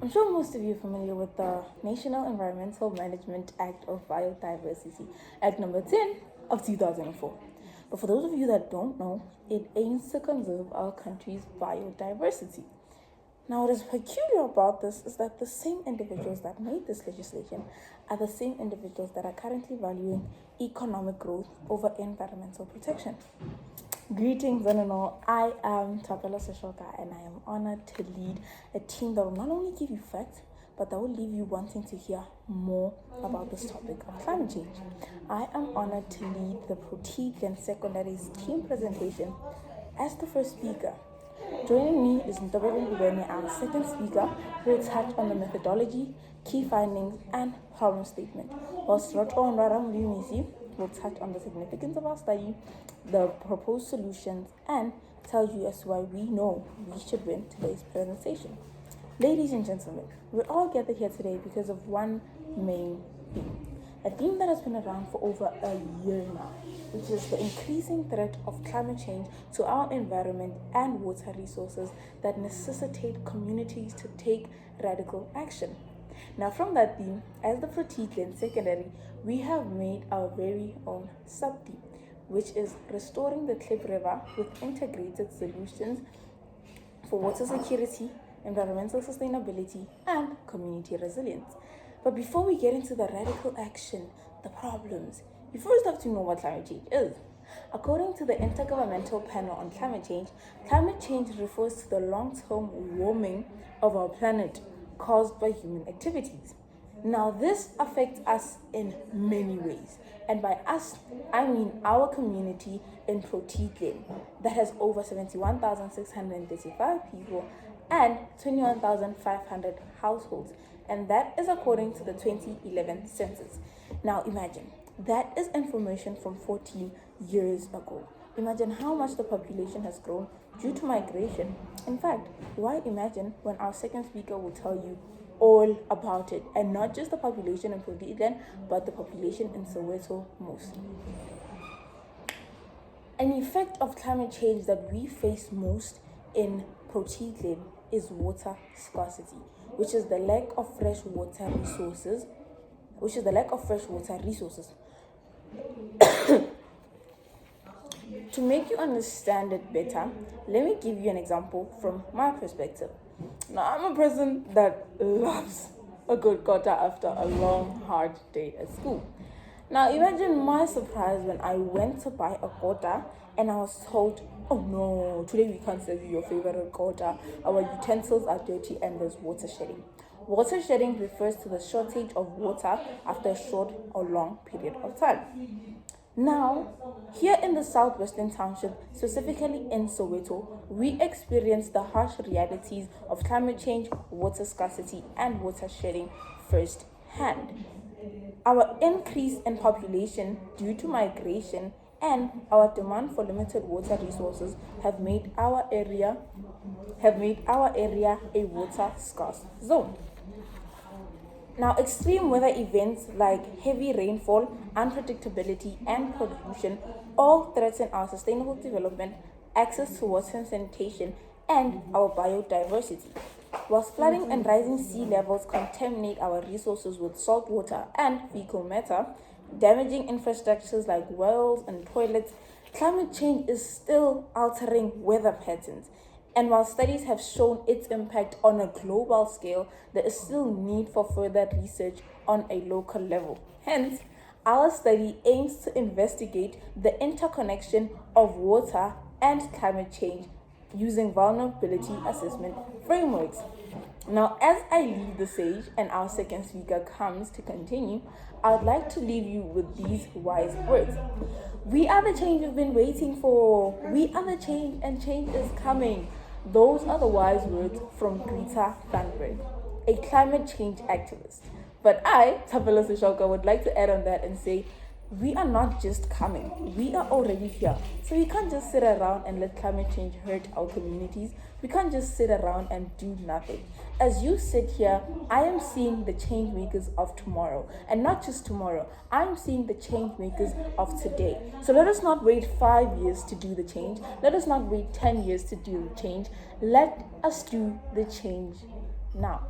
I'm sure most of you are familiar with the National Environmental Management Act of Biodiversity, Act number 10 of 2004. But for those of you that don't know, it aims to conserve our country's biodiversity. Now, what is peculiar about this is that the same individuals that made this legislation are the same individuals that are currently valuing economic growth over environmental protection. Greetings, and all. I am Thapelo Seshoka, and I am honored to lead a team that will not only give you facts, but that will leave you wanting to hear more about this topic of climate change. I am honored to lead the Protea Glen Secondary's team presentation as the first speaker. Joining me is Ntobeko Ngubeni, our second speaker, who will touch on the methodology, key findings, and problem statement, whilst Roto Onwara Muyumisi will touch on the significance of our study, the proposed solutions, and tell you as to why we know we should win today's presentation. Ladies and gentlemen, we're all gathered here today because of one main theme, a theme that has been around for over a year now, which is the increasing threat of climate change to our environment and water resources that necessitate communities to take radical action. Now, from that theme, as the Protea Glen Secondary, we have made our very own sub-theme, which is restoring the Klip River with integrated solutions for water security, environmental sustainability, and community resilience. But before we get into the radical action, the problems, you first have to know what climate change is. According to the Intergovernmental Panel on Climate change refers to the long-term warming of our planet caused by human activities. Now, this affects us in many ways. And by us, I mean our community in Protea Glen that has over 71,635 people and 21,500 households. And that is according to the 2011 census. Now, imagine, that is information from 14 years ago. Imagine how much the population has grown due to migration. In fact, why imagine when our second speaker will tell you all about it, and not just the population in Protea Glen, but the population in Soweto mostly. An effect of climate change that we face most in Protea Glen is water scarcity, which is the lack of fresh water resources. To make you understand it better, let me give you an example from my perspective. Now, I'm a person that loves a good quota after a long, hard day at school. Now, imagine my surprise when I went to buy a quota and I was told, oh no, today we can't serve you your favorite quota. Our utensils are dirty and there's water shedding. Water shedding refers to the shortage of water after a short or long period of time. Now, here in the Southwestern Township, specifically in Soweto, we experience the harsh realities of climate change, water scarcity, and water shedding firsthand. Our increase in population due to migration and our demand for limited water resources have made our area a water scarce zone. Now, extreme weather events like heavy rainfall, unpredictability, and pollution all threaten our sustainable development, access to water and sanitation, and our biodiversity. Whilst flooding and rising sea levels contaminate our resources with salt water and fecal matter, damaging infrastructures like wells and toilets, climate change is still altering weather patterns. And while studies have shown its impact on a global scale, there is still need for further research on a local level. Hence, our study aims to investigate the interconnection of water and climate change using vulnerability assessment frameworks. Now, as I leave the stage and our second speaker comes to continue, I'd like to leave you with these wise words. We are the change you've been waiting for. We are the change, and change is coming. Those are the wise words from Greta Thunberg, a climate change activist. But I, Thapelo Seshoka, would like to add on that and say, we are not just coming, we are already here. So we can't just sit around and let climate change hurt our communities. We can't just sit around and do nothing. As you sit here, I am seeing the change makers of tomorrow. And not just tomorrow, I am seeing the change makers of today. So let us not wait 5 years to do the change. Let us not wait 10 years to do the change. Let us do the change now.